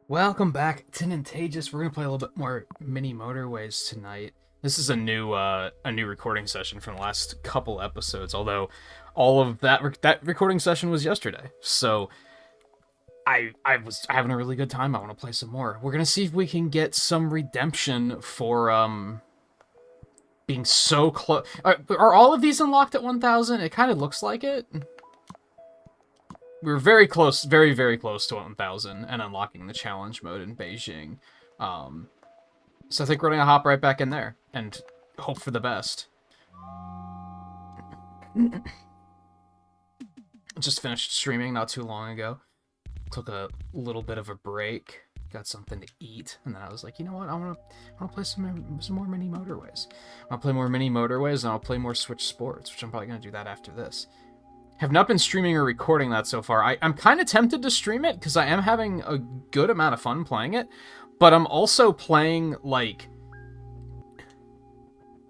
Welcome back to Nintagious. We're gonna play a little bit more mini Motorways tonight. This is a new recording session from the last couple episodes. Although all of that recording session was yesterday, so I was having a really good time. I want to play some more. We're gonna see if we can get some redemption for being so close. Are all of these unlocked at 1,000? It kind of looks like it. We were very close, very, very close to 1,000 and unlocking the challenge mode in Beijing. So I think we're going to hop right back in there and hope for the best. Just finished streaming not too long ago. Took a little bit of a break. Got something to eat, and then I was like, you know what? I want to play some more mini Motorways. I'll play more mini Motorways, and I'll play more Switch Sports, which I'm probably going to do that after this. Have not been streaming or recording that so far. I'm kind of tempted to stream it because I am having a good amount of fun playing it, but I'm also playing like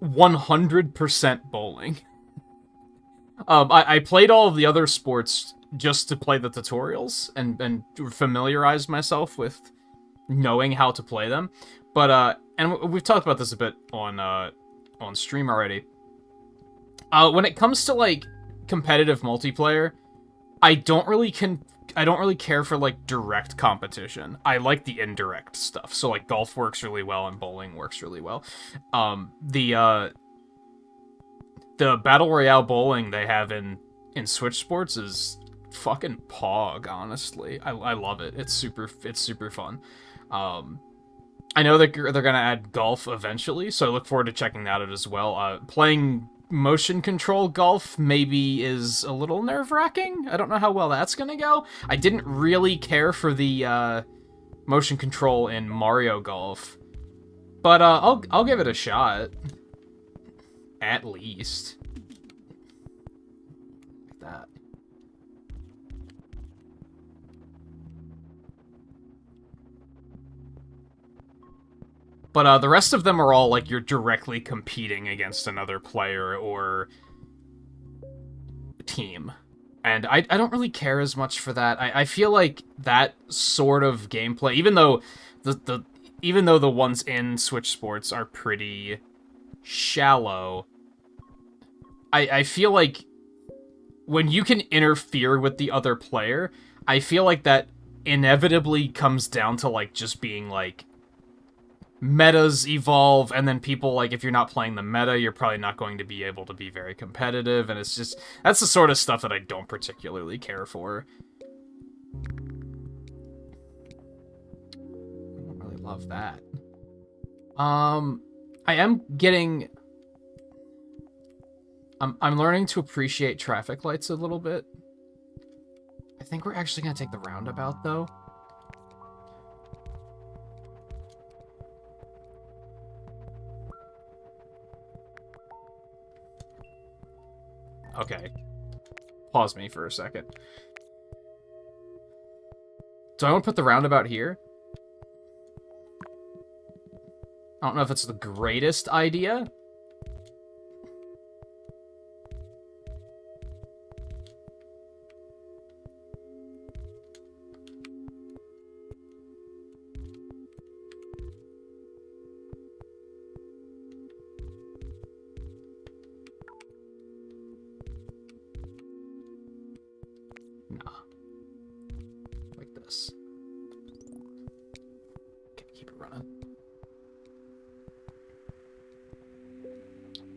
100% bowling. I played all of the other sports just to play the tutorials and familiarize myself with knowing how to play them. But and we've talked about this a bit on stream already. When it comes to like competitive multiplayer, I don't really care for like direct competition. I like the indirect stuff. So like golf works really well and bowling works really well. The battle royale bowling they have in Switch Sports is fucking pog, honestly. I love it. It's super fun. I know that they're gonna add golf eventually, so I look forward to checking that out as well. Playing motion control golf maybe is a little nerve-wracking. I don't know how well that's gonna go. I didn't really care for the motion control in Mario Golf, but I'll give it a shot. At least. Like that. But the rest of them are all like you're directly competing against another player or team. And I don't really care as much for that. I feel like that sort of gameplay, even though the ones in Switch Sports are pretty shallow, I feel like when you can interfere with the other player, I feel like that inevitably comes down to like just being like metas evolve, and then people, like, if you're not playing the meta, you're probably not going to be able to be very competitive, and it's just, that's the sort of stuff that I don't particularly care for. I don't really love that. I am getting... I'm learning to appreciate traffic lights a little bit. I think we're actually going to take the roundabout, though. Okay. Pause me for a second. Do I want to put the roundabout here? I don't know if it's the greatest idea.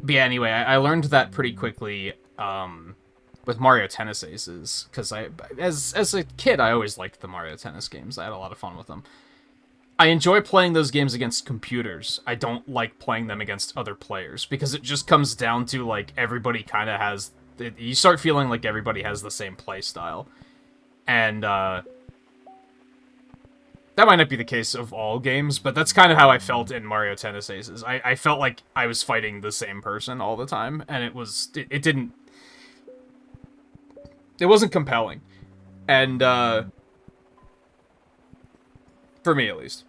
But yeah, anyway, I learned that pretty quickly with Mario Tennis Aces, because as a kid, I always liked the Mario Tennis games. I had a lot of fun with them. I enjoy playing those games against computers. I don't like playing them against other players, because it just comes down to, like, everybody kind of has... You start feeling like everybody has the same play style. And, that might not be the case of all games, but that's kind of how I felt in Mario Tennis Aces. I felt like I was fighting the same person all the time, and it wasn't compelling. And, for me at least.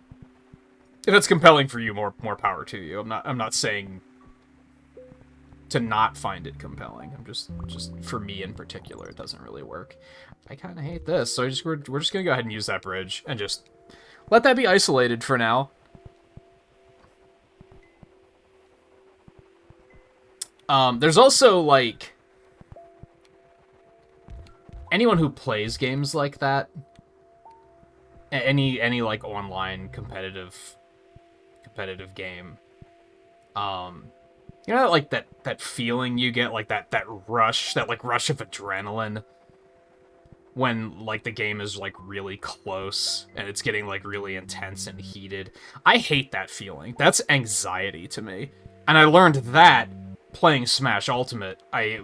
If it's compelling for you, more power to you. I'm not saying to not find it compelling. I'm just for me in particular, it doesn't really work. I kind of hate this, so we're just gonna go ahead and use that bridge and just Let that be isolated for now. There's also, like, anyone who plays games like that, any like online competitive game, you know, like that feeling you get, like that rush, that like rush of adrenaline when like the game is like really close and it's getting like really intense and heated. I hate that feeling. That's anxiety to me. And I learned that playing Smash Ultimate.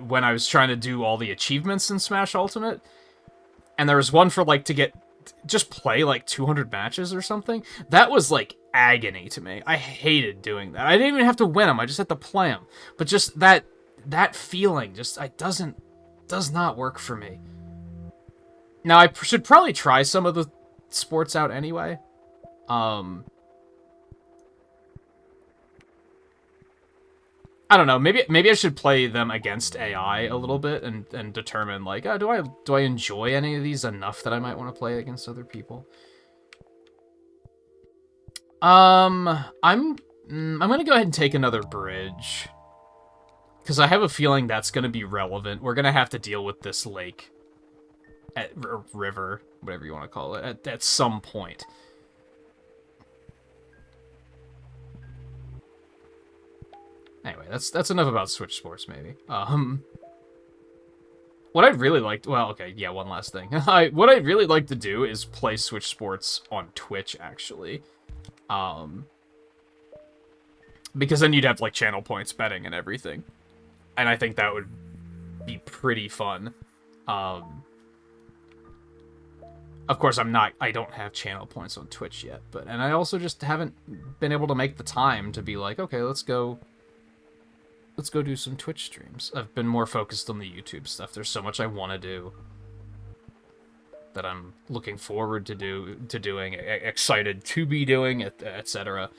When I was trying to do all the achievements in Smash Ultimate, and there was one for like to just play like 200 matches or something. That was like agony to me. I hated doing that. I didn't even have to win them. I just had to play them. But just that feeling just does not work for me. Now I should probably try some of the sports out anyway. I don't know. Maybe I should play them against AI a little bit and determine like, oh, do I enjoy any of these enough that I might want to play against other people? I'm gonna go ahead and take another bridge because I have a feeling that's gonna be relevant. We're gonna have to deal with this lake, or river, whatever you want to call it, at some point. Anyway, that's enough about Switch Sports, maybe. What I'd really like to, well, okay, yeah, one last thing. What I'd really like to do is play Switch Sports on Twitch, actually. Because then you'd have, like, channel points betting and everything. And I think that would be pretty fun. Of course, I don't have channel points on Twitch yet, and I also just haven't been able to make the time to be like, okay, let's go do some Twitch streams. I've been more focused on the YouTube stuff. There's so much I want to do that I'm looking forward to doing, excited to be doing, etc.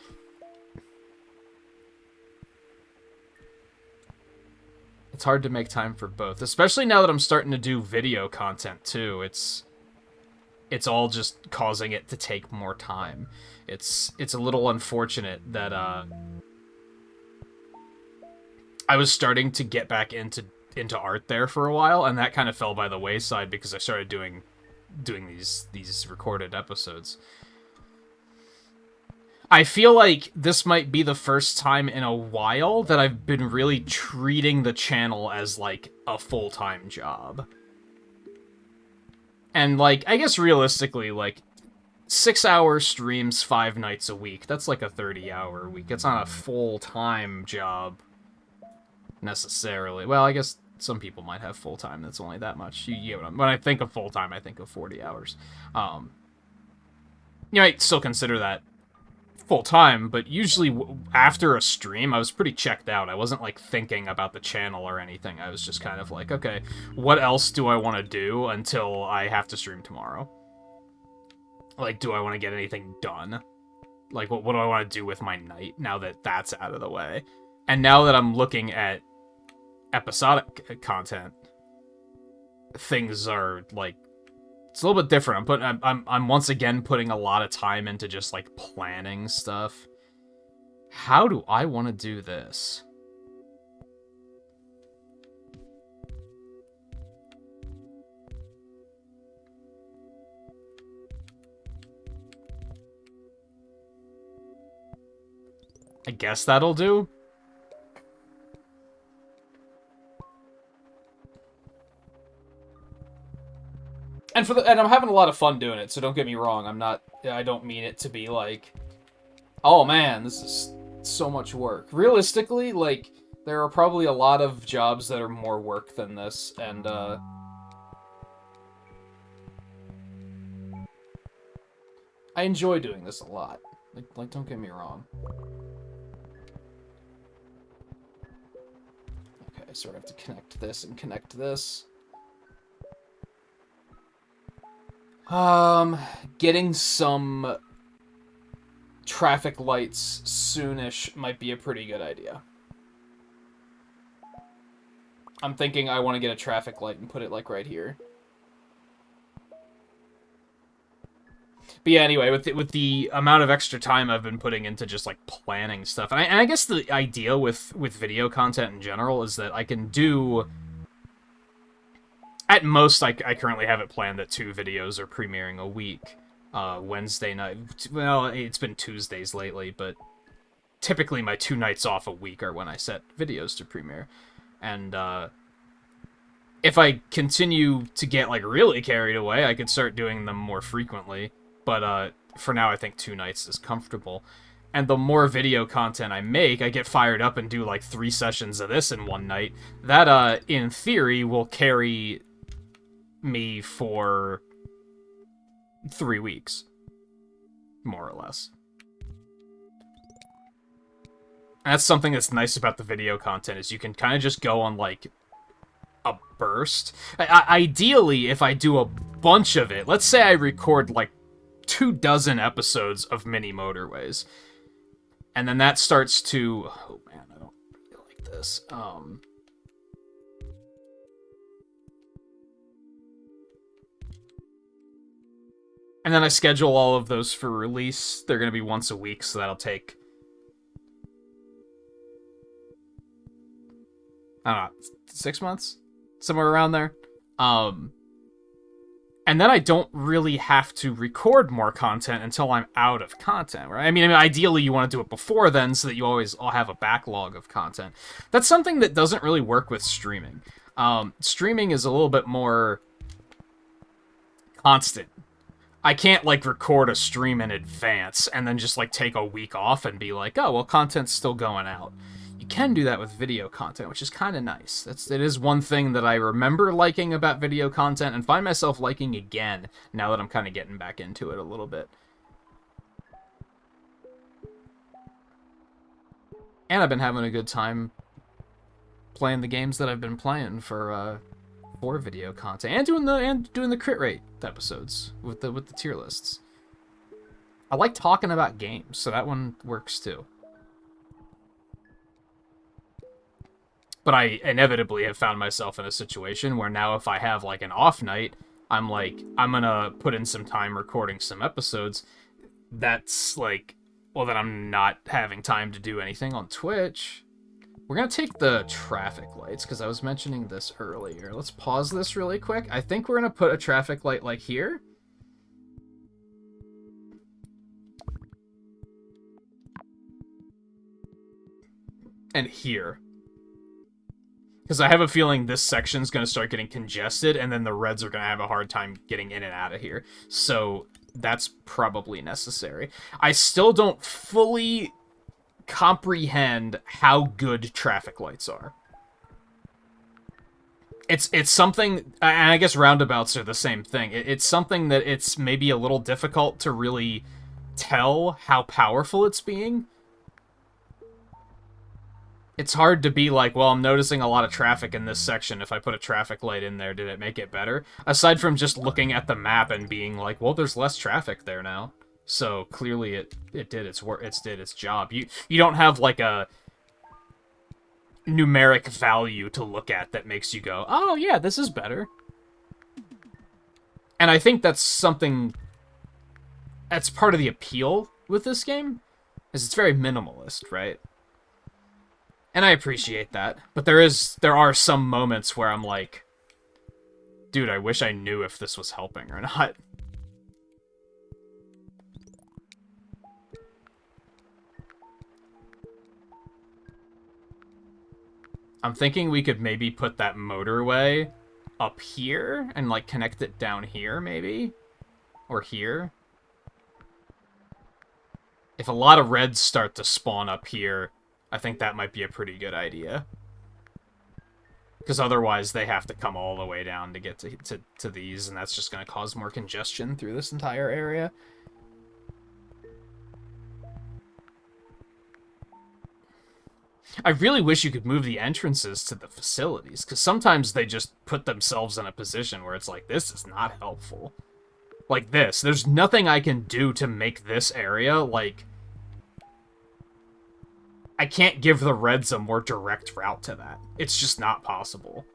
It's hard to make time for both, especially now that I'm starting to do video content too. It's all just causing it to take more time. It's a little unfortunate that I was starting to get back into art there for a while, and that kind of fell by the wayside because I started doing these recorded episodes. I feel like this might be the first time in a while that I've been really treating the channel as like a full-time job. And like, I guess realistically, like 6-hour streams 5 nights a week, that's like a 30-hour week. It's not a full-time job necessarily. Well, I guess some people might have full-time that's only that much. When I think of full-time, I think of 40 hours. You might still consider that full-time, but usually after a stream, I was pretty checked out. I wasn't like thinking about the channel or anything. I was just kind of like, okay, what else do I want to do until I have to stream tomorrow? Like, do I want to get anything done? Like, what do I want to do with my night now that that's out of the way? And now that I'm looking at episodic content, things are like, it's a little bit different. I'm once again putting a lot of time into just like planning stuff. How do I want to do this? I guess that'll do. And I'm having a lot of fun doing it, so don't get me wrong. I don't mean it to be like, oh man, this is so much work. Realistically, like, there are probably a lot of jobs that are more work than this, and I enjoy doing this a lot. Like, don't get me wrong. Okay, so I have to connect this and connect this. Getting some traffic lights soonish might be a pretty good idea. I'm thinking I want to get a traffic light and put it, like, right here. But yeah, anyway, with the amount of extra time I've been putting into just like planning stuff, and I guess the idea with video content in general is that I can do, at most, I currently have it planned that 2 videos are premiering a week. Wednesday night, well, it's been Tuesdays lately, but typically my 2 nights off a week are when I set videos to premiere. And if I continue to get like really carried away, I could start doing them more frequently. But for now, I think 2 nights is comfortable. And the more video content I make, I get fired up and do like 3 sessions of this in one night. That, in theory, will carry me for 3 weeks, more or less. And that's something that's nice about the video content, is you can kind of just go on like a burst. Ideally, if I do a bunch of it, let's say I record like 24 episodes of mini Motorways, and then that starts to, oh man, I don't feel like this. And then I schedule all of those for release. They're going to be once a week, so that'll take, I don't know, 6 months? Somewhere around there. And then I don't really have to record more content until I'm out of content, right? I mean, ideally you want to do it before then so that you always have a backlog of content. That's something that doesn't really work with streaming. Streaming is a little bit more constant. I can't, like, record a stream in advance and then just, like, take a week off and be like, oh, well, content's still going out. You can do that with video content, which is kind of nice. It is one thing that I remember liking about video content and find myself liking again now that I'm kind of getting back into it a little bit. And I've been having a good time playing the games that I've been playing for video content, and doing the crit rate episodes with the tier lists. I like talking about games, so that one works too. But I inevitably have found myself in a situation where now if I have like an off night, I'm like, I'm gonna put in some time recording some episodes. That's like, well, then I'm not having time to do anything on Twitch. We're going to take the traffic lights, because I was mentioning this earlier. Let's pause this really quick. I think we're going to put a traffic light, like, here. And here. Because I have a feeling this section's going to start getting congested, and then the reds are going to have a hard time getting in and out of here. So that's probably necessary. I still don't fully comprehend how good traffic lights are. It's something, and I guess roundabouts are the same thing. It's something that it's maybe a little difficult to really tell how powerful it's being. It's hard to be like, well, I'm noticing a lot of traffic in this section. If I put a traffic light in there, did it make it better? Aside from just looking at the map and being like, well, there's less traffic there now. So clearly it did its work. It did its job. You don't have like a numeric value to look at that makes you go, oh yeah, this is better. And I think that's something that's part of the appeal with this game, is it's very minimalist, right? And I appreciate that. But there are some moments where I'm like, dude, I wish I knew if this was helping or not. I'm thinking we could maybe put that motorway up here and, like, connect it down here, maybe? Or here? If a lot of reds start to spawn up here, I think that might be a pretty good idea. Because otherwise they have to come all the way down to get to these, and that's just going to cause more congestion through this entire area. I really wish you could move the entrances to the facilities, because sometimes they just put themselves in a position where it's like, this is not helpful. Like this. There's nothing I can do to make this area, like... I can't give the reds a more direct route to that. It's just not possible.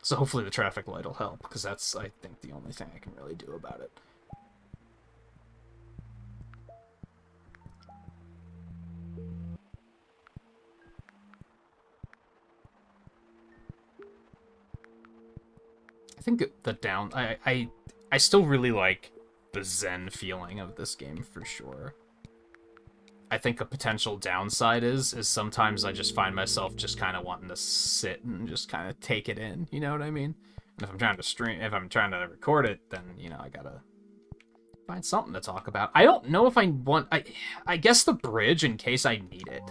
So hopefully the traffic light will help, because that's, I think, the only thing I can really do about it. I think the down... I still really like the zen feeling of this game, for sure. I think a potential downside is sometimes I just find myself just kind of wanting to sit and just kind of take it in, you know what I mean? And if I'm trying to stream, if I'm trying to record it, then, you know, I gotta find something to talk about. I don't know if I want... I guess the bridge in case I need it.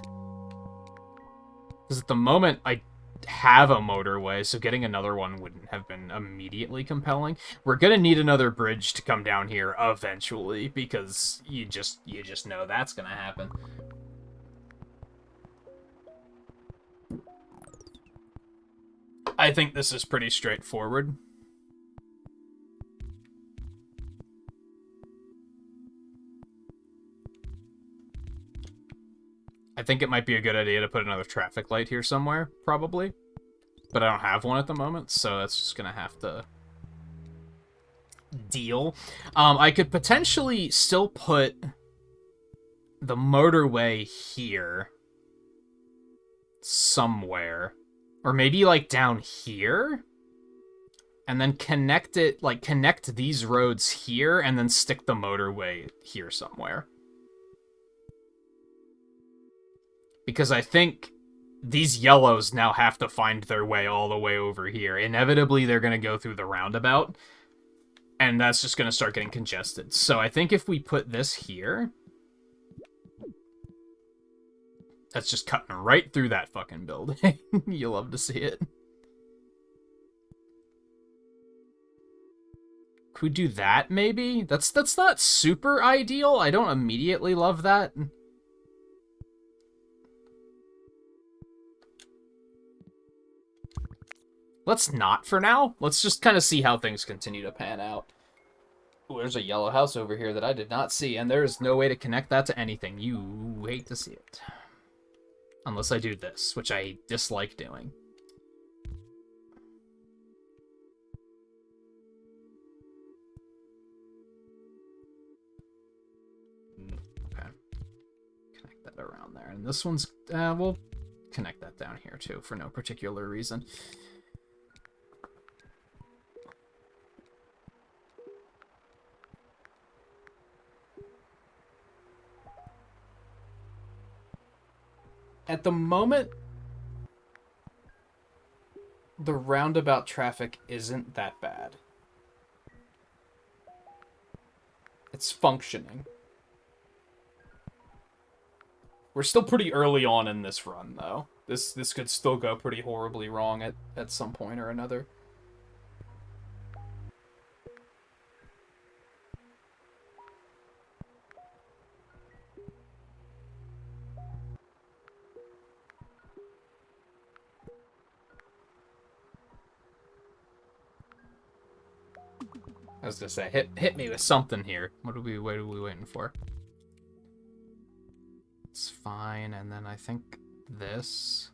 Because at the moment, I have a motorway, so getting another one wouldn't have been immediately compelling. We're gonna need another bridge to come down here eventually, because you just know that's gonna happen. I think this is pretty straightforward. I think it might be a good idea to put another traffic light here somewhere, probably. But I don't have one at the moment, so that's just gonna have to deal. I could potentially still put the motorway here somewhere. Or maybe, like, down here? And then connect it, like, connect these roads here, and then stick the motorway here somewhere. Because I think these yellows now have to find their way all the way over here. Inevitably, they're going to go through the roundabout, and that's just going to start getting congested. So I think if we put this here, that's just cutting right through that fucking building. You'll love to see it. Could we do that, maybe? That's not super ideal. I don't immediately love that. Let's not for now. Let's just kind of see how things continue to pan out. Ooh, there's a yellow house over here that I did not see, and there is no way to connect that to anything. You hate to see it. Unless I do this, which I dislike doing. Okay. Connect that around there. And this one's... we'll connect that down here, too, for no particular reason. At the moment, the roundabout traffic isn't that bad. It's functioning. We're still pretty early on in this run, though. This could still go pretty horribly wrong at some point or another. I was gonna say, hit me with something here. What are we waiting for? It's fine, and then I think this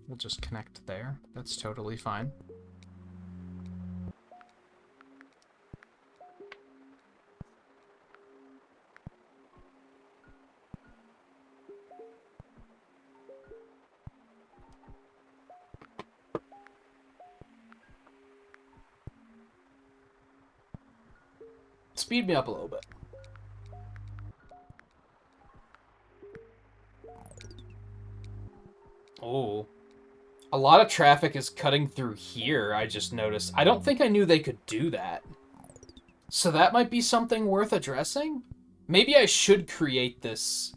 will just connect there. That's totally fine. Speed me up a little bit. Oh. A lot of traffic is cutting through here, I just noticed. I don't think I knew they could do that. So that might be something worth addressing? Maybe I should create this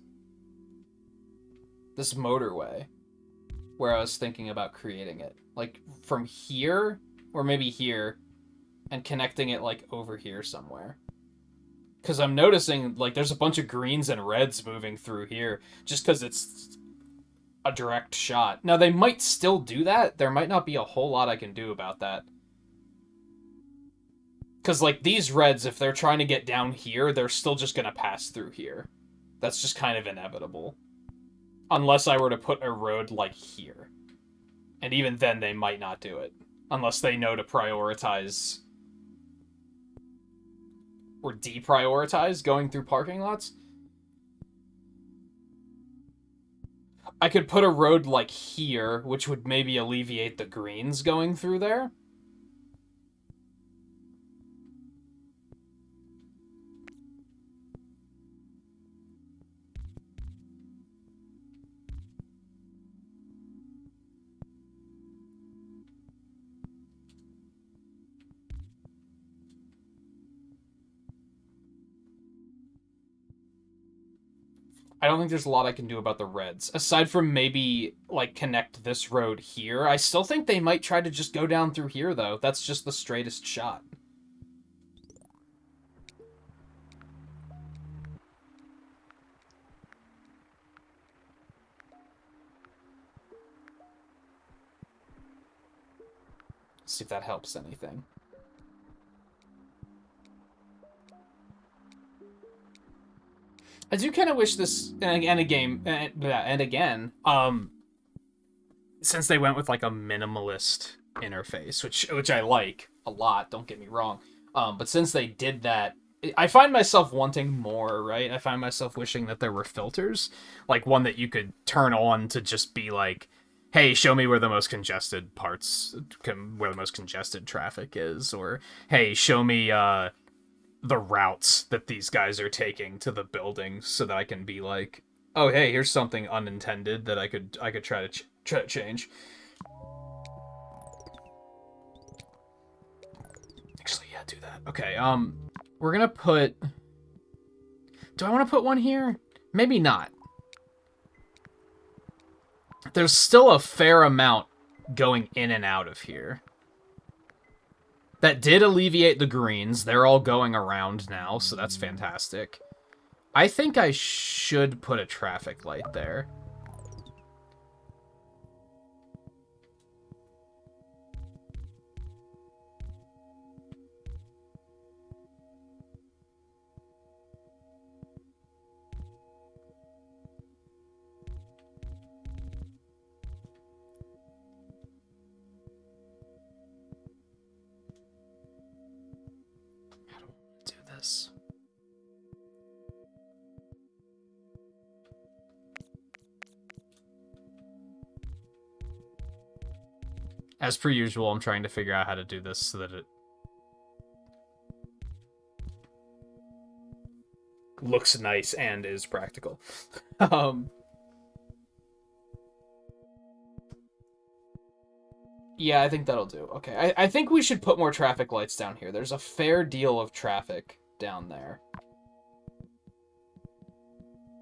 motorway where I was thinking about creating it. Like, from here, or maybe here, and connecting it, like, over here somewhere. Because I'm noticing, like, there's a bunch of greens and reds moving through here, just because it's a direct shot. Now, they might still do that. There might not be a whole lot I can do about that. Because, like, these reds, if they're trying to get down here, they're still just going to pass through here. That's just kind of inevitable. Unless I were to put a road, like, here. And even then, they might not do it. unless they know to prioritize or deprioritize going through parking lots. I could put a road like here, which would maybe alleviate the greens going through there. I don't think there's a lot I can do about the reds. Aside from maybe, like, connect this road here. I still think they might try to just go down through here, though. That's just the straightest shot. Let's see if that helps anything. I do kind of wish this, and again, since they went with like a minimalist interface, which I like a lot, don't get me wrong, but since they did that, I find myself wanting more, right? I find myself wishing that there were filters, like one that you could turn on to just be like, hey, show me where the most congested where the most congested traffic is, or hey, show me, the routes that these guys are taking to the buildings so that I can be like, oh, hey, here's something unintended that I could try to change. Actually, yeah, do that. Okay, we're gonna put... Do I want to put one here? Maybe not. There's still a fair amount going in and out of here. That did alleviate the greens. They're all going around now, so that's fantastic. I think I should put a traffic light there. As per usual, I'm trying to figure out how to do this so that it looks nice and is practical. Yeah, I think that'll do. Okay, I think we should put more traffic lights down here. There's a fair deal of traffic down there.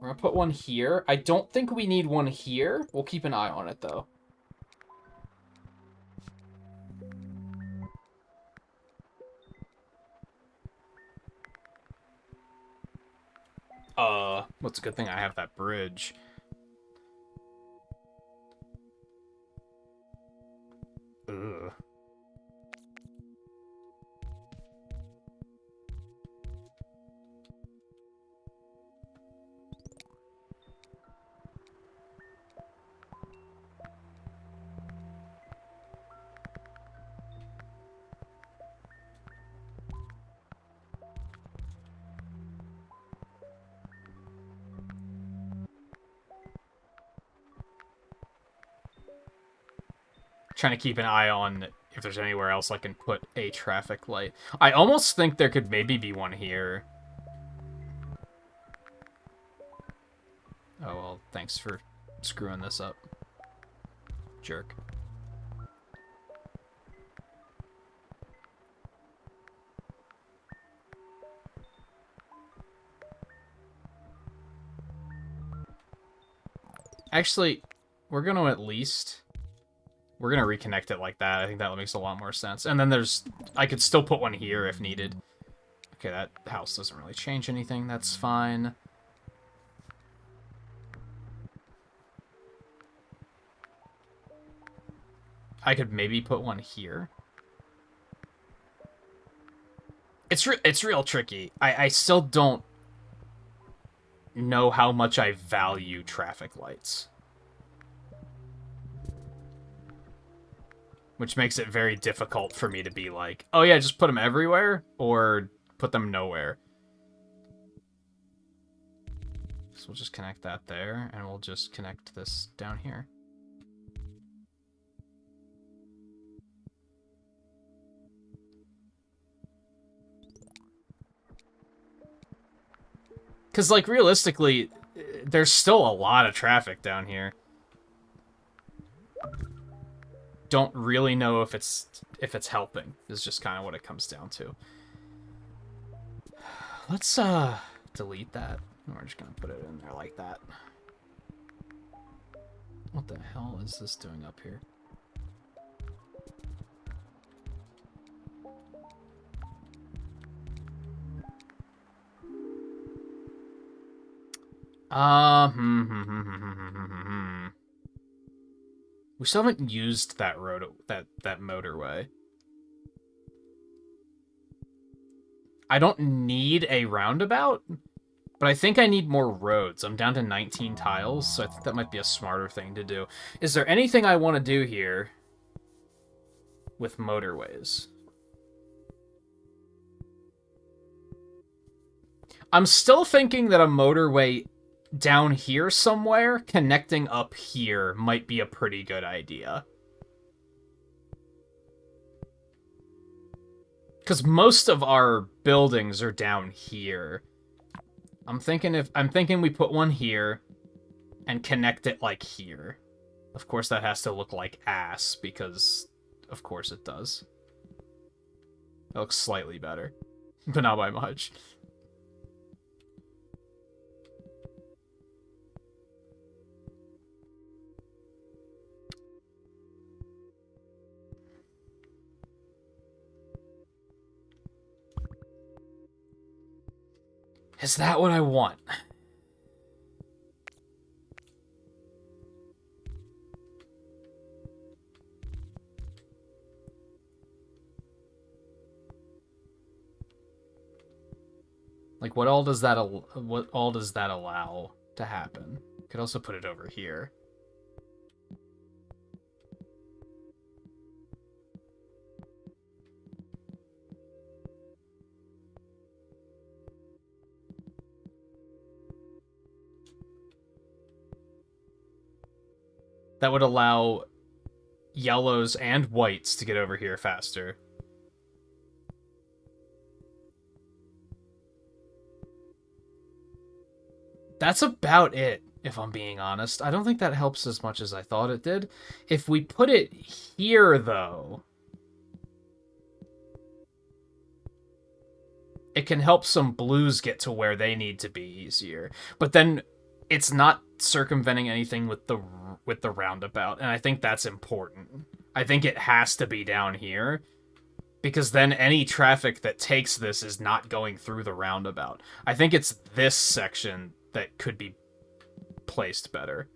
We're gonna put one here. I don't think we need one here. We'll keep an eye on it, though. What's a good thing I have that bridge. Ugh. Trying to keep an eye on if there's anywhere else I can put a traffic light. I almost think there could maybe be one here. Oh, well, thanks for screwing this up. Jerk. Actually, we're going to at least... We're going to reconnect it like that. I think that makes a lot more sense. And then there's... I could still put one here if needed. Okay, that house doesn't really change anything. That's fine. I could maybe put one here. It's real tricky. I still don't know how much I value traffic lights. which makes it very difficult for me to be like, oh yeah, just put them everywhere, or put them nowhere. So we'll just connect that there, and we'll just connect this down here. Because, like, realistically, there's still a lot of traffic down here. Don't really know if it's helping, is just kind of what it comes down to. Let's delete that. We're just gonna put it in there like that. What the hell is this doing up here? We still haven't used that road, that motorway. I don't need a roundabout, but I think I need more roads. I'm down to 19 tiles, so I think that might be a smarter thing to do. Is there anything I want to do here with motorways? I'm still thinking that a motorway down here somewhere connecting up here might be a pretty good idea. Because most of our buildings are down here. I'm thinking we put one here and connect it like here. Of course that has to look like ass, because of course it does. It looks slightly better, but not by much. Is that what I want? Like, what all does that allow to happen? Could also put it over here. That would allow yellows and whites to get over here faster. That's about it, if I'm being honest. I don't think that helps as much as I thought it did. If we put it here, though, it can help some blues get to where they need to be easier. But then it's not circumventing anything with the roundabout, and I think that's important. I think it has to be down here, because then any traffic that takes this is not going through the roundabout. I think it's this section that could be placed better.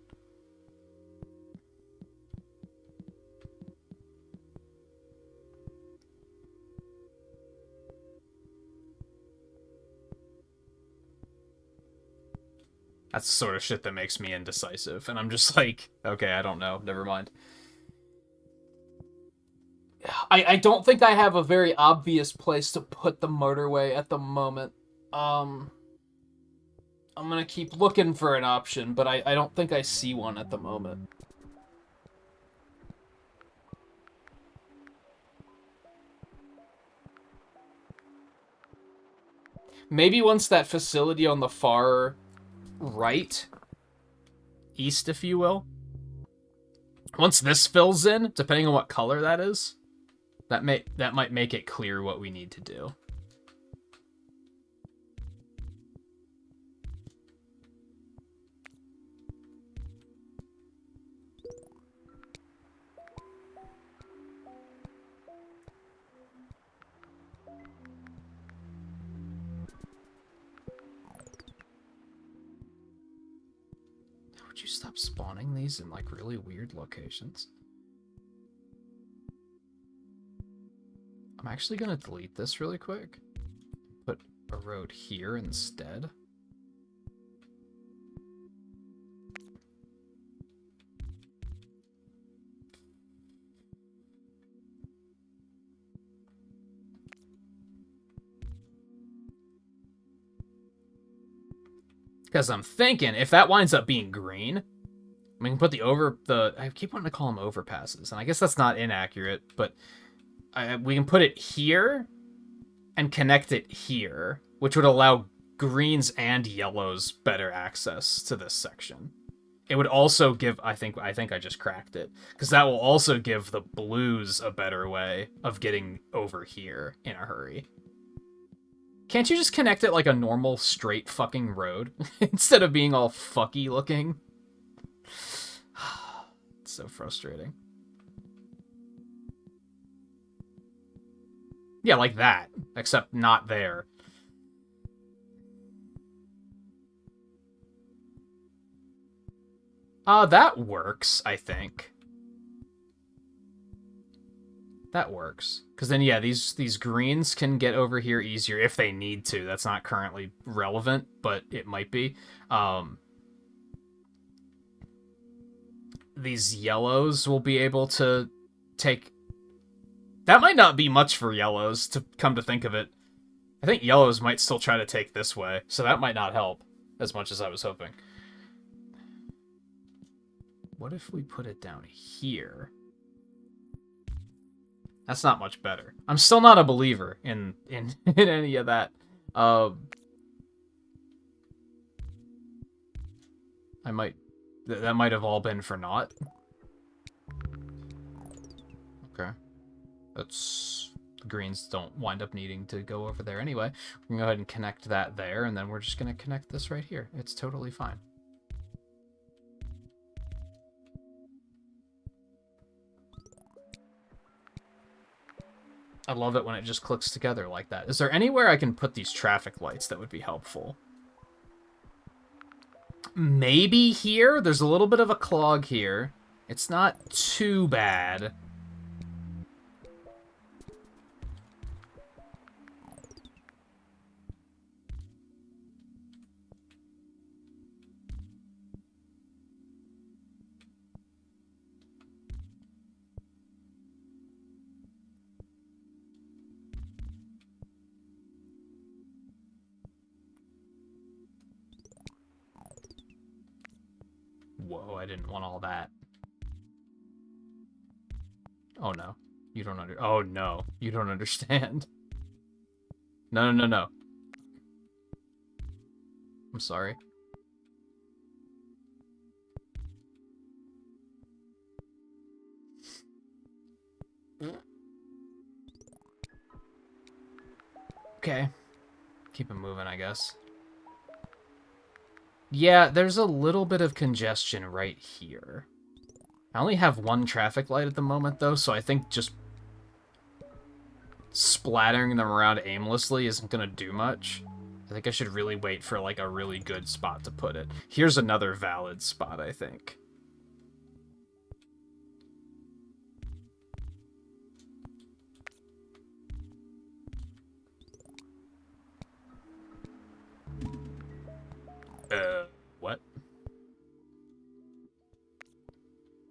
That's the sort of shit that makes me indecisive, and I'm just like, okay, I don't know, never mind. I don't think I have a very obvious place to put the motorway at the moment. I'm gonna keep looking for an option, but I don't think I see one at the moment. Maybe once that facility on the far right, east if you will, once this fills in, depending on what color that is, that might make it clear what we need to do. Would you stop spawning these in like really weird locations? I'm actually gonna delete this really quick. Put a road here instead. Because I'm thinking, if that winds up being green, we can put I keep wanting to call them overpasses, and I guess that's not inaccurate, but we can put it here and connect it here, which would allow greens and yellows better access to this section. It would also give, I think I just cracked it, because that will also give the blues a better way of getting over here in a hurry. Can't you just connect it like a normal, straight fucking road? Instead of being all fucky looking? It's so frustrating. Yeah, like that. Except not there. That works, I think. That works. Because then, yeah, these greens can get over here easier if they need to. That's not currently relevant, but it might be. These yellows will be able to take... That might not be much for yellows, to come to think of it. I think yellows might still try to take this way, so that might not help as much as I was hoping. What if we put it down here? That's not much better. I'm still not a believer in any of that. That might have all been for naught. Okay. That's... The greens don't wind up needing to go over there anyway. We're gonna go ahead and connect that there, and then we're just gonna connect this right here. It's totally fine. I love it when it just clicks together like that. Is there anywhere I can put these traffic lights that would be helpful? Maybe here? There's a little bit of a clog here. It's not too bad. Whoa, I didn't want all that. Oh no. You don't oh no. You don't understand. No, no, no, no. I'm sorry. Okay. Keep it moving, I guess. Yeah, there's a little bit of congestion right here. I only have one traffic light at the moment, though, so I think just splattering them around aimlessly isn't going to do much. I think I should really wait for, like, a really good spot to put it. Here's another valid spot, I think. What?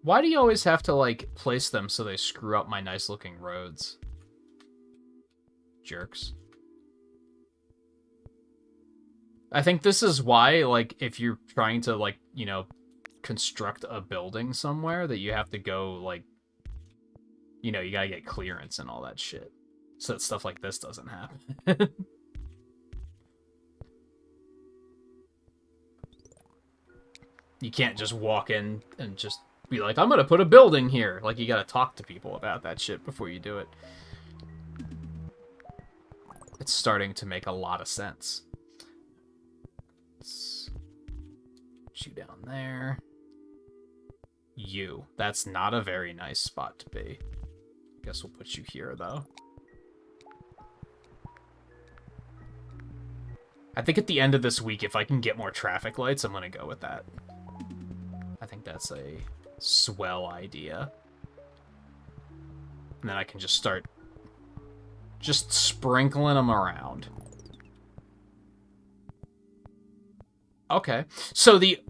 Why do you always have to, like, place them so they screw up my nice-looking roads? Jerks. I think this is why, like, if you're trying to, like, you know, construct a building somewhere, that you have to go, like, you know, you gotta get clearance and all that shit. So that stuff like this doesn't happen. You can't just walk in and just be like, I'm gonna put a building here. Like, you gotta talk to people about that shit before you do it. It's starting to make a lot of sense. Let's put you down there. You. That's not a very nice spot to be. Guess we'll put you here, though. I think at the end of this week, if I can get more traffic lights, I'm gonna go with that. I think that's a swell idea. And then I can just start just sprinkling them around. Okay. So the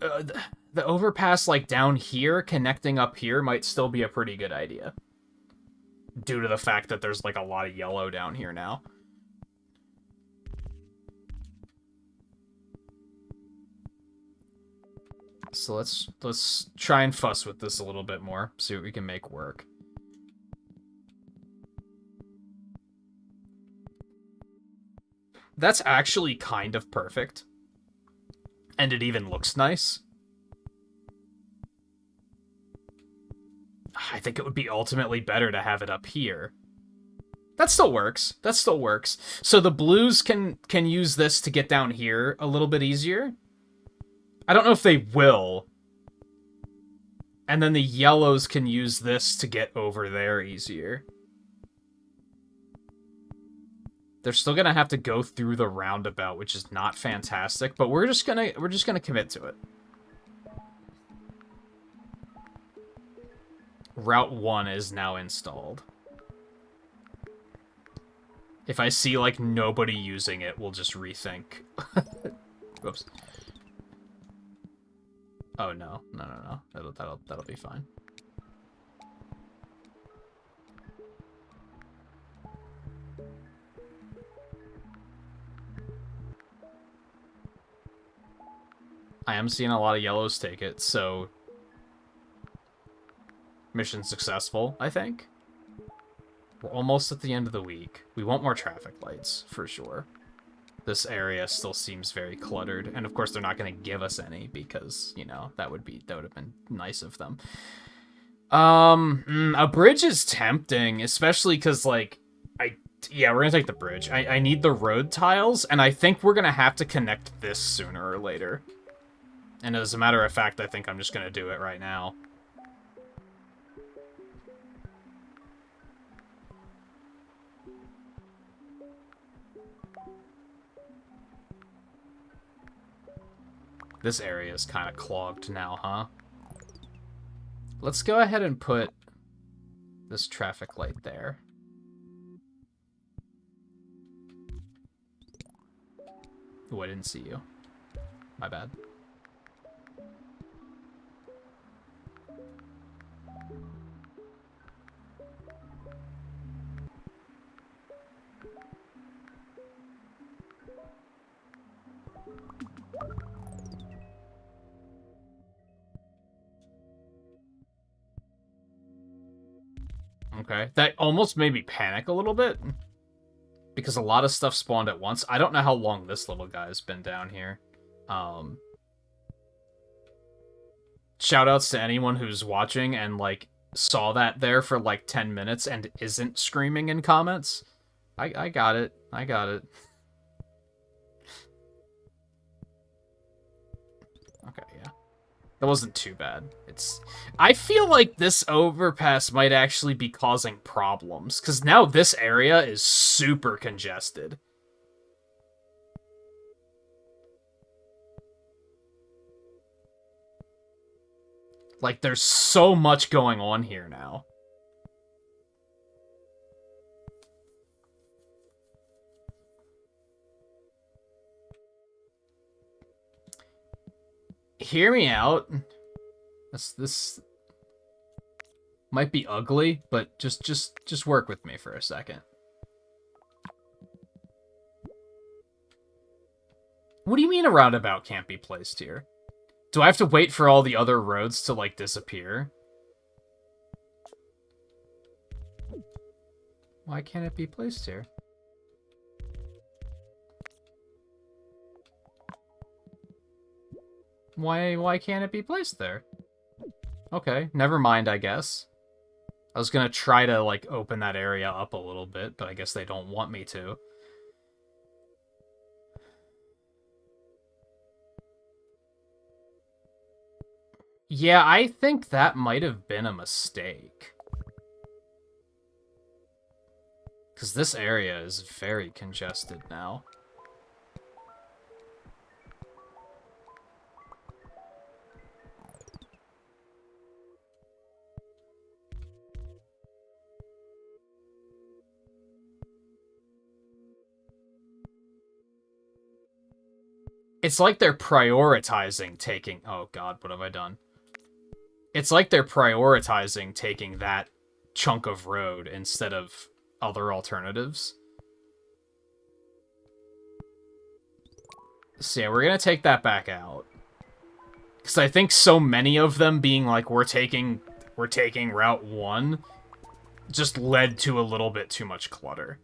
overpass, like, down here, connecting up here, might still be a pretty good idea. Due to the fact that there's, like, a lot of yellow down here now. So let's try and fuss with this a little bit more. See what we can make work. That's actually kind of perfect. And it even looks nice. I think it would be ultimately better to have it up here. That still works. That still works. So the blues can use this to get down here a little bit easier. I don't know if they will. And then the yellows can use this to get over there easier. They're still gonna have to go through the roundabout, which is not fantastic, but we're just gonna commit to it. Route 1 is now installed. If I see, like, nobody using it, we'll just rethink. Whoops. Oh, no. No. That'll be fine. I am seeing a lot of yellows take it, so... Mission successful, I think. We're almost at the end of the week. We want more traffic lights, for sure. This area still seems very cluttered, and of course they're not going to give us any because, you know, that would have been nice of them. A bridge is tempting, especially because, like, we're gonna take the bridge. I need the road tiles, and I think we're gonna have to connect this sooner or later. And as a matter of fact, I think I'm just gonna do it right now. This area is kind of clogged now, huh? Let's go ahead and put this traffic light there. Oh, I didn't see you. My bad. Okay, that almost made me panic a little bit. Because a lot of stuff spawned at once. I don't know how long this little guy's been down here. Shoutouts to anyone who's watching and, like, saw that there for, like, 10 minutes and isn't screaming in comments. I got it. I got it. Okay, yeah. That wasn't too bad. I feel like this overpass might actually be causing problems, because now this area is super congested. Like, there's so much going on here now. Hear me out. This might be ugly, but just work with me for a second. What do you mean a roundabout can't be placed here? Do I have to wait for all the other roads to, like, disappear? Why can't it be placed here? Why can't it be placed there? Okay, never mind, I guess. I was gonna try to, like, open that area up a little bit, but I guess they don't want me to. Yeah, I think that might have been a mistake. Because this area is very congested now. It's like they're prioritizing taking... Oh god, what have I done? It's like they're prioritizing taking that chunk of road instead of other alternatives. So yeah, we're gonna take that back out. Because I think so many of them being like, we're taking Route 1 just led to a little bit too much clutter.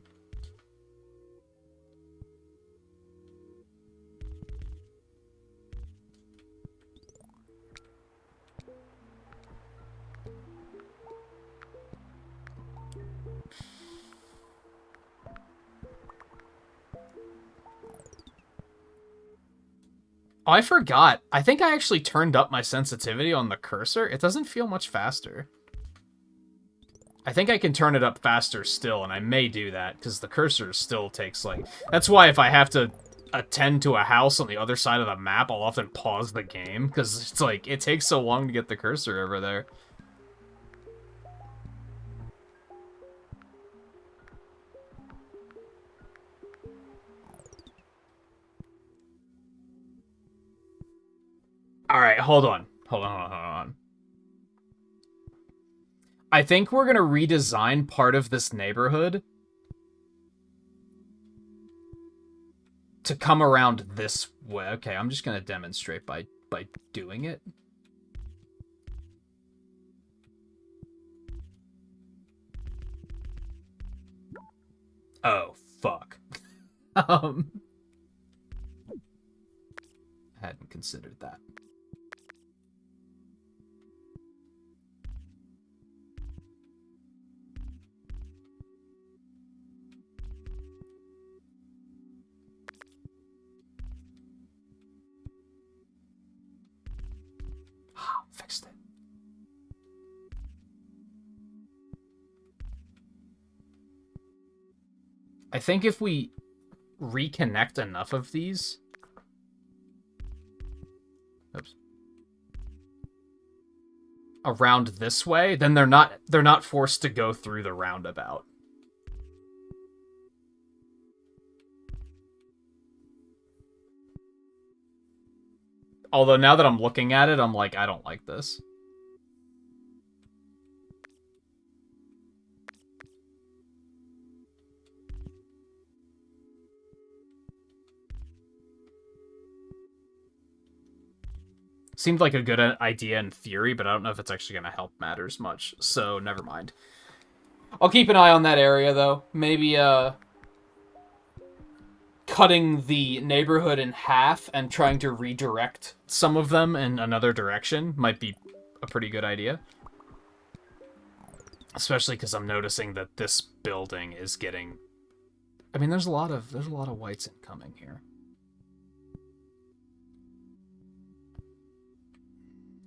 Oh, I forgot. I think I actually turned up my sensitivity on the cursor. It doesn't feel much faster. I think I can turn it up faster still, and I may do that, because the cursor still takes, like... That's why if I have to attend to a house on the other side of the map, I'll often pause the game, because it's like, it takes so long to get the cursor over there. Alright, hold on. Hold on. I think we're gonna redesign part of this neighborhood to come around this way. Okay, I'm just gonna demonstrate by doing it. Oh, fuck. I hadn't considered that. Fixed it. I think if we reconnect enough of these... Oops. Around this way, then they're not forced to go through the roundabout. Although now that I'm looking at it, I'm like, I don't like this. Seemed like a good idea in theory, but I don't know if it's actually going to help matters much, so never mind. I'll keep an eye on that area, though. Maybe, cutting the neighborhood in half and trying to redirect some of them in another direction might be a pretty good idea. Especially because I'm noticing that this building is getting... I mean, there's a lot of whites incoming here.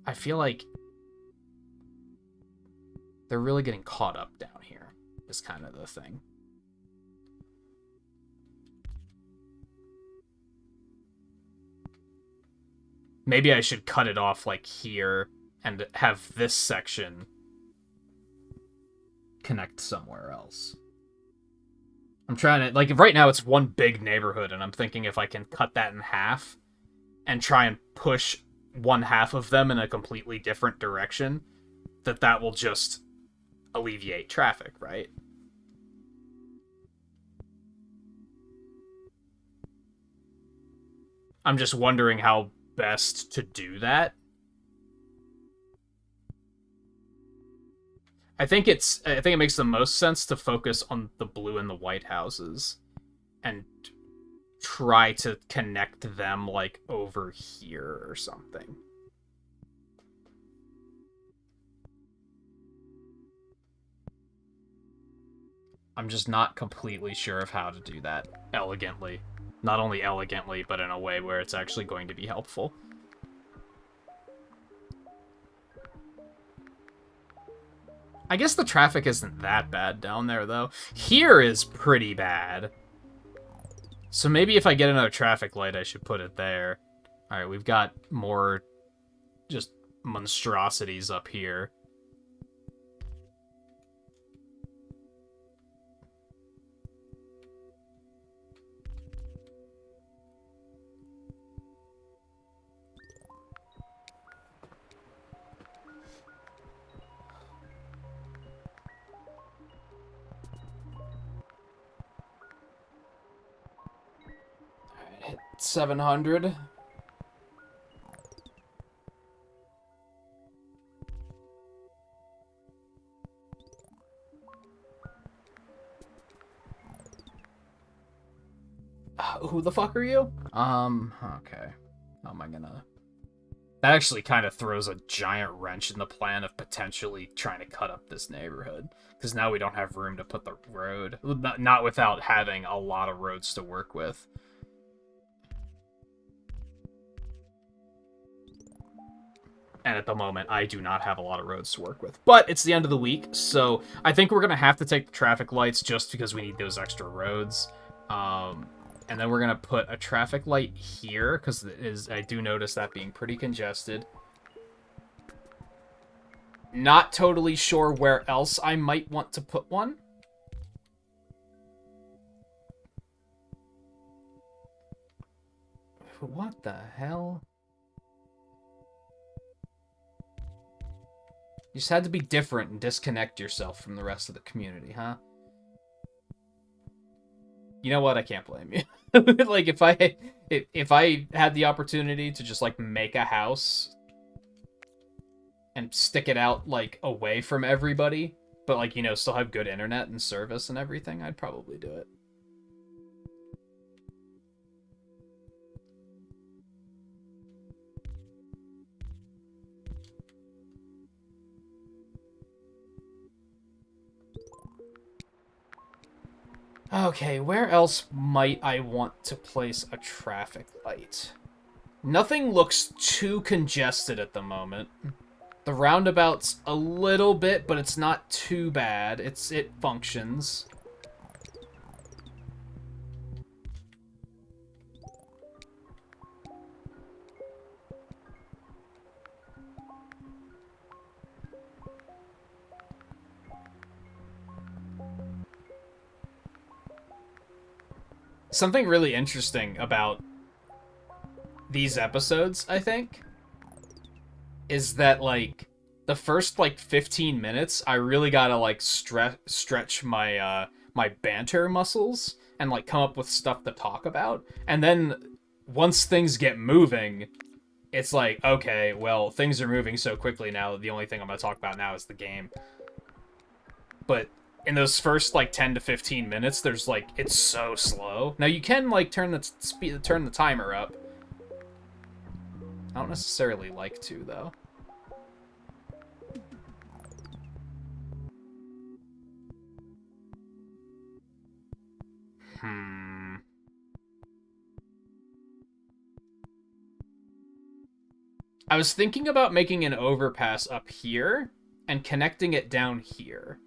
I feel like they're really getting caught up down here, is kind of the thing. Maybe I should cut it off, like, here, and have this section connect somewhere else. I'm trying to... Like, right now it's one big neighborhood, and I'm thinking if I can cut that in half and try and push one half of them in a completely different direction, that will just alleviate traffic, right? I'm just wondering how best to do that. I think it makes the most sense to focus on the blue and the white houses and try to connect them, like, over here or something. I'm just not completely sure of how to do that elegantly. Not only elegantly, but in a way where it's actually going to be helpful. I guess the traffic isn't that bad down there, though. Here is pretty bad. So maybe if I get another traffic light, I should put it there. Alright, we've got more just monstrosities up here. Alright, hit 700. Who the fuck are you? Okay. How am I gonna... That actually kind of throws a giant wrench in the plan of potentially trying to cut up this neighborhood. Because now we don't have room to put the road. Not without having a lot of roads to work with. And at the moment, I do not have a lot of roads to work with. But it's the end of the week, so I think we're going to have to take the traffic lights just because we need those extra roads. And then we're going to put a traffic light here, because I do notice that being pretty congested. Not totally sure where else I might want to put one. What the hell? You just had to be different and disconnect yourself from the rest of the community, huh? You know what? I can't blame you. Like, if I had the opportunity to just, like, make a house and stick it out, like, away from everybody, but, like, you know, still have good internet and service and everything, I'd probably do it. Okay, where else might I want to place a traffic light? Nothing looks too congested at the moment. The roundabout's a little bit, but it's not too bad. It functions. Something really interesting about these episodes, I think, is that, like, the first, like, 15 minutes, I really gotta, like, stretch my, my banter muscles and, like, come up with stuff to talk about. And then, once things get moving, it's like, okay, well, things are moving so quickly now, the only thing I'm gonna talk about now is the game. But in those first, like, 10 to 15 minutes, there's, like, it's so slow. Now, you can, like, turn the timer up. I don't necessarily like to, though. I was thinking about making an overpass up here and connecting it down here,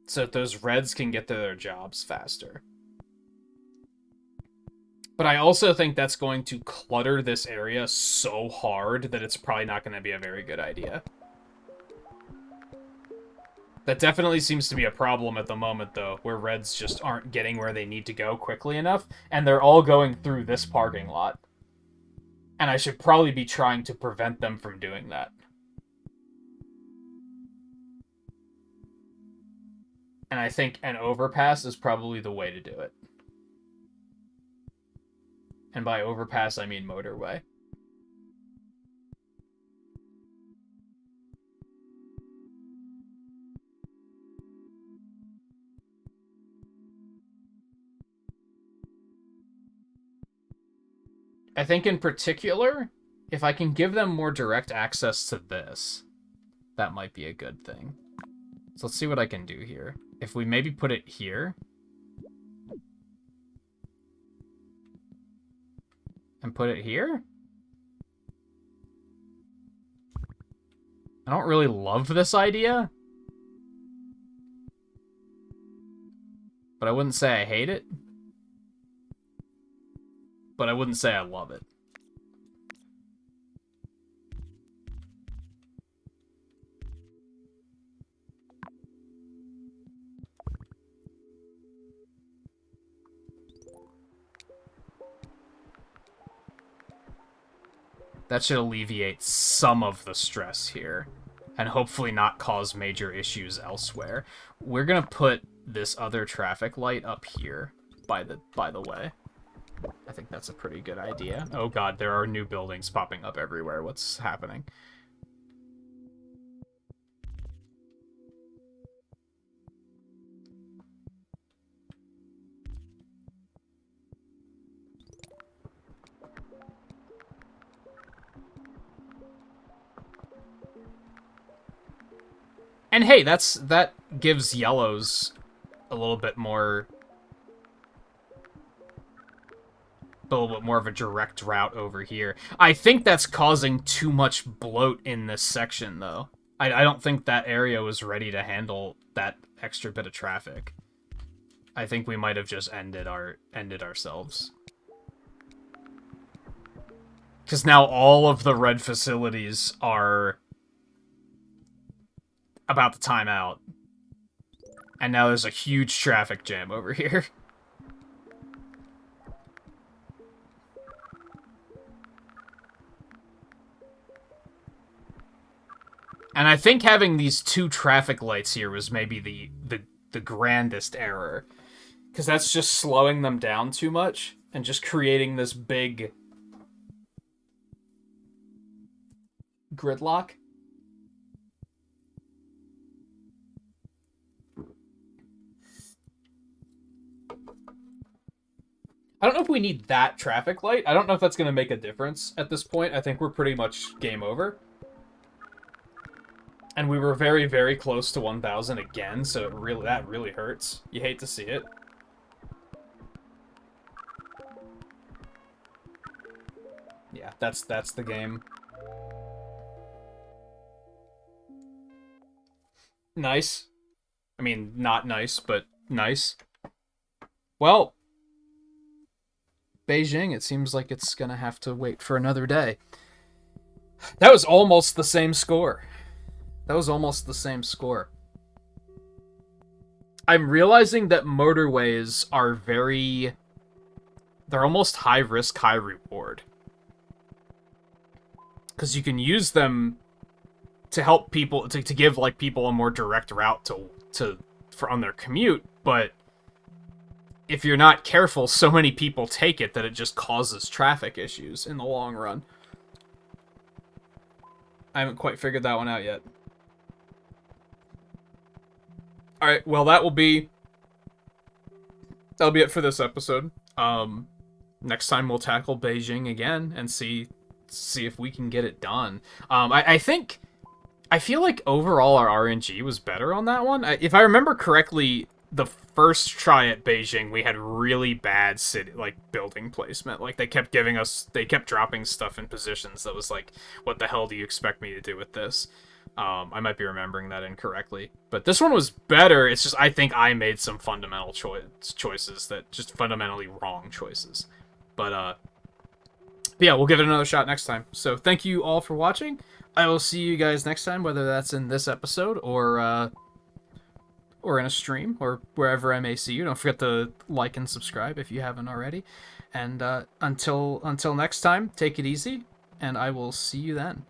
so that those reds can get to their jobs faster. But I also think that's going to clutter this area so hard that it's probably not going to be a very good idea. That definitely seems to be a problem at the moment, though, where reds just aren't getting where they need to go quickly enough, and they're all going through this parking lot. And I should probably be trying to prevent them from doing that. And I think an overpass is probably the way to do it. And by overpass, I mean motorway. I think in particular, if I can give them more direct access to this, that might be a good thing. So let's see what I can do here. If we maybe put it here, and put it here? I don't really love this idea, but I wouldn't say I hate it. But I wouldn't say I love it. That should alleviate some of the stress here, and hopefully not cause major issues elsewhere. We're gonna put this other traffic light up here, by the way. I think that's a pretty good idea. Oh god, there are new buildings popping up everywhere. What's happening? And hey, that gives yellows a little bit more of a direct route over here. I think that's causing too much bloat in this section, though. I don't think that area was ready to handle that extra bit of traffic. I think we might have just ended ourselves. Because now all of the red facilities are about to time out. And now there's a huge traffic jam over here. And I think having these 2 traffic lights here was maybe the grandest error. Because that's just slowing them down too much and just creating this big gridlock. I don't know if we need that traffic light. I don't know if that's going to make a difference at this point. I think we're pretty much game over. And we were very, very close to 1,000 again, so that really hurts. You hate to see it. Yeah, that's the game. Nice. I mean, not nice, but nice. Well, Beijing, it seems like it's gonna have to wait for another day. That was almost the same score. I'm realizing that motorways are they're almost high risk, high reward. Because you can use them to help people, to give like people a more direct route on their commute, but if you're not careful, so many people take it that it just causes traffic issues in the long run. I haven't quite figured that one out yet. Alright, well that'll be it for this episode. Next time we'll tackle Beijing again and see if we can get it done. I feel like overall our RNG was better on that one. If I remember correctly, the first try at Beijing, we had really bad building placement. Like, they kept dropping stuff in positions that was like, what the hell do you expect me to do with this? I might be remembering that incorrectly. But this one was better. It's just, I think I made some fundamental choices that just fundamentally wrong choices. But yeah, we'll give it another shot next time. So thank you all for watching. I will see you guys next time, whether that's in this episode or in a stream, or wherever I may see you. Don't forget to like and subscribe if you haven't already. And until next time, take it easy, and I will see you then.